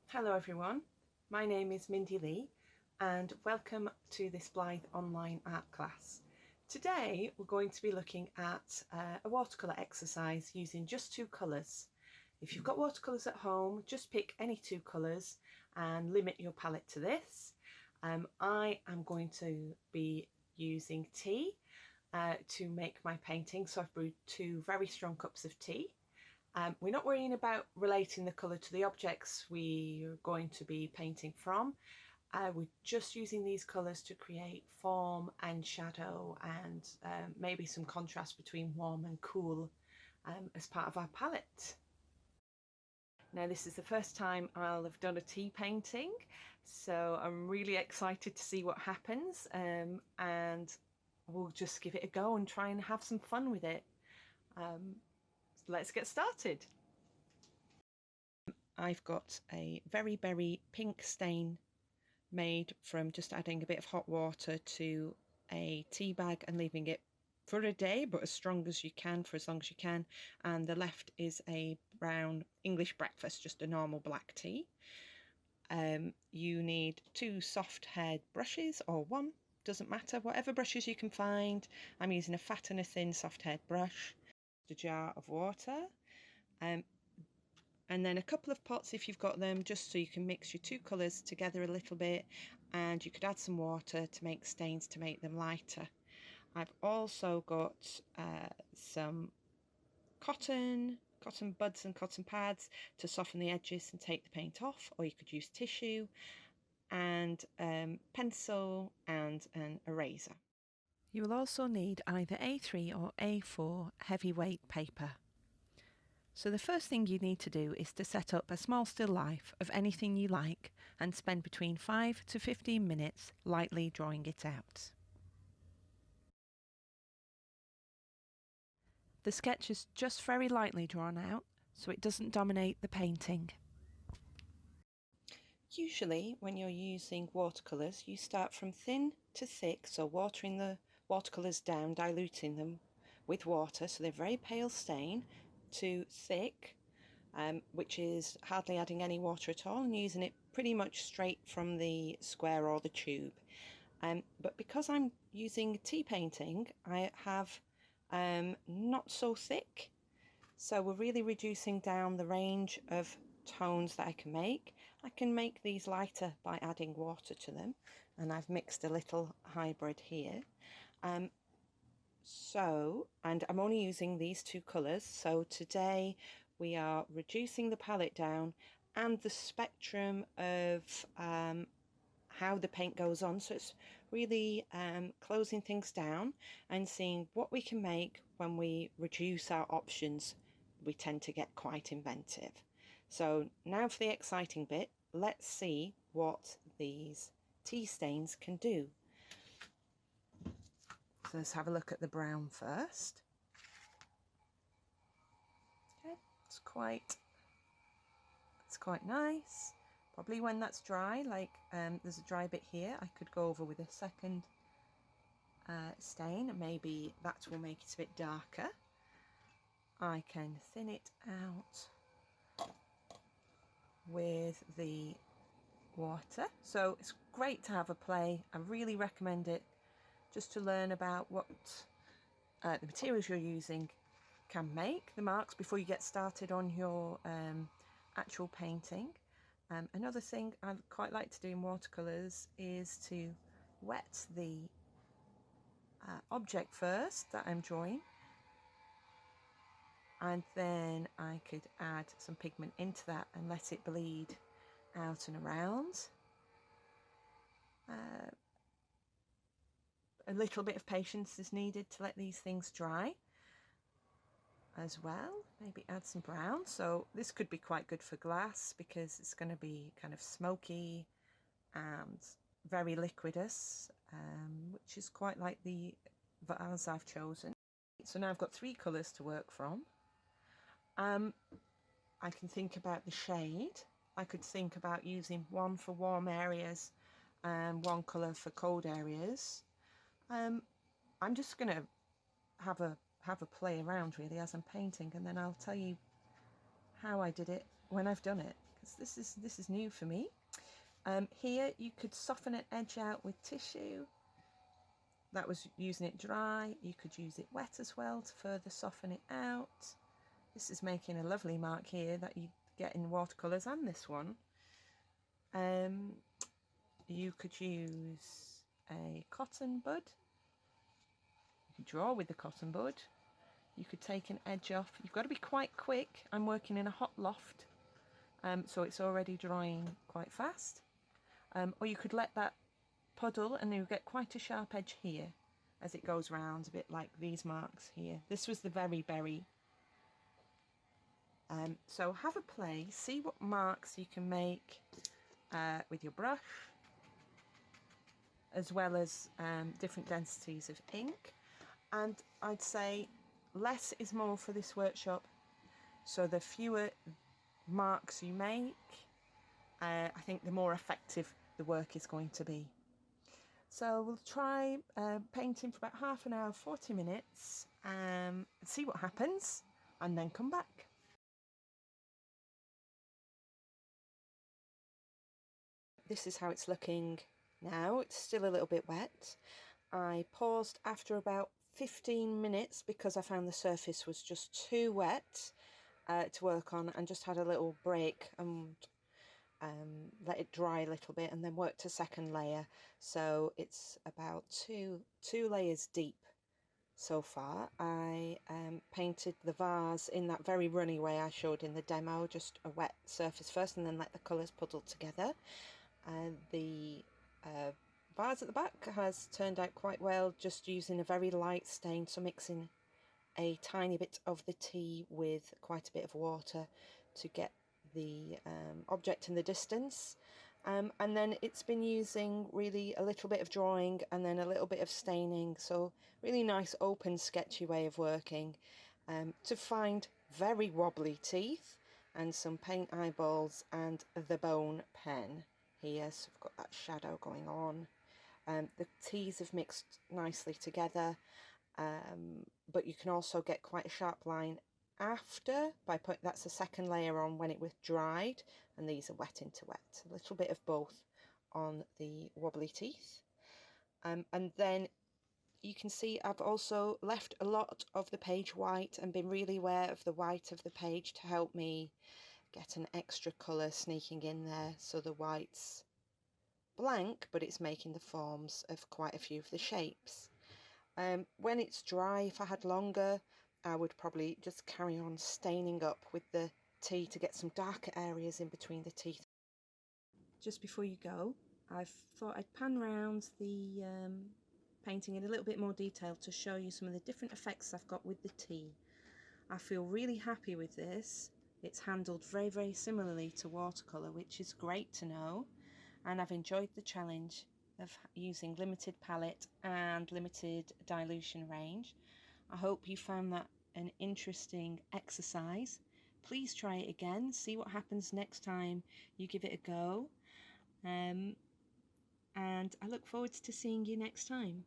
Hello everyone, my name is Mindy Lee and welcome to this Blyth online art class. Today we're going to be looking at a watercolour exercise using just two colours. If you've got watercolours at home, just pick any two colours and limit your palette to this. I am going to be using tea to make my painting, so I've brewed 2 very strong cups of tea. We're not worrying about relating the colour to the objects we're going to be painting from. We're just using these colours to create form and shadow and maybe some contrast between warm and cool as part of our palette. Now this is the first time I'll have done a tea painting, so I'm really excited to see what happens, and we'll just give it a go and try and have some fun with it. Let's get started. I've got a very berry pink stain made from just adding a bit of hot water to a tea bag and leaving it for a day, but as strong as you can for as long as you can. And the left is a brown English breakfast, just a normal black tea. You need 2 soft haired brushes, or 1, doesn't matter, whatever brushes you can find. I'm using a fat and a thin soft haired brush, a jar of water, and then a couple of pots if you've got them, just so you can mix your 2 colours together a little bit, and you could add some water to make stains to make them lighter. I've also got some cotton buds and cotton pads to soften the edges and take the paint off, or you could use tissue, and pencil and an eraser. You will also need either A3 or A4 heavyweight paper. So the first thing you need to do is to set up a small still life of anything you like and spend between 5 to 15 minutes lightly drawing it out. The sketch is just very lightly drawn out so it doesn't dominate the painting. Usually when you're using watercolours you start from thin to thick, so watering the watercolours down, diluting them with water so they're very pale stain, to thick, which is hardly adding any water at all and using it pretty much straight from the square or the tube. But because I'm using tea painting, I have not so thick, so we're really reducing down the range of tones that I can make. I can make these lighter by adding water to them, and I've mixed a little hybrid here. And I'm only using these 2 colours, so today we are reducing the palette down and the spectrum of how the paint goes on, so it's really closing things down and seeing what we can make. When we reduce our options, we tend to get quite inventive. So now for the exciting bit, let's see what these tea stains can do. So let's have a look at the brown first. Okay, it's quite nice. Probably when that's dry, like there's a dry bit here, I could go over with a second stain, and maybe that will make it a bit darker. I can thin it out with the water, so it's great to have a play. I really recommend it just to learn about what the materials you're using can make the marks before you get started on your actual painting. Another thing I quite like to do in watercolours is to wet the object first that I'm drawing, and then I could add some pigment into that and let it bleed out and around. A little bit of patience is needed to let these things dry as well. Maybe add some brown. So this could be quite good for glass because it's going to be kind of smoky and very liquidous, which is quite like the vase I've chosen. So now I've got 3 colours to work from. I can think about the shade. I could think about using 1 for warm areas and 1 colour for cold areas. I'm just going to have a play around really as I'm painting, and then I'll tell you how I did it when I've done it, because this is new for me. Here you could soften an edge out with tissue. That was using it dry. You could use it wet as well to further soften it out. This is making a lovely mark here that you get in watercolours, and this one. You could use a cotton bud. You could draw with the cotton bud. You could take an edge off. You've got to be quite quick. I'm working in a hot loft, so it's already drying quite fast. Or you could let that puddle and you get quite a sharp edge here as it goes round, a bit like these marks here. This was the very berry. So have a play, see what marks you can make with your brush, as well as different densities of ink. And I'd say less is more for this workshop, so the fewer marks you make, I think the more effective the work is going to be. So we'll try painting for about half an hour, 40 minutes, and see what happens, and then come back. This is how it's looking now. It's still a little bit wet. I paused after about 15 minutes because I found the surface was just too wet to work on, and just had a little break and let it dry a little bit, and then worked a second layer. So it's about two layers deep so far. I painted the vase in that very runny way I showed in the demo, just a wet surface first and then let the colours puddle together. The vase at the back has turned out quite well, just using a very light stain, so mixing a tiny bit of the tea with quite a bit of water to get the object in the distance. And then it's been using really a little bit of drawing and then a little bit of staining, so really nice open sketchy way of working to find very wobbly teeth and some paint eyeballs and the bone pen here, so I've got that shadow going on. The teas have mixed nicely together, but you can also get quite a sharp line after by putting, that's the second layer on when it was dried, and these are wet into wet, a little bit of both on the wobbly teeth. And then you can see I've also left a lot of the page white and been really aware of the white of the page to help me get an extra colour sneaking in there, so the white's blank but it's making the forms of quite a few of the shapes. When it's dry, if I had longer, I would probably just carry on staining up with the tea to get some darker areas in between the teeth. Just before you go, I thought I'd pan round the painting in a little bit more detail to show you some of the different effects I've got with the tea. I feel really happy with this. It's handled very, very similarly to watercolour, which is great to know, and I've enjoyed the challenge of using limited palette and limited dilution range. I hope you found that an interesting exercise. Please try it again, see what happens next time you give it a go, and I look forward to seeing you next time.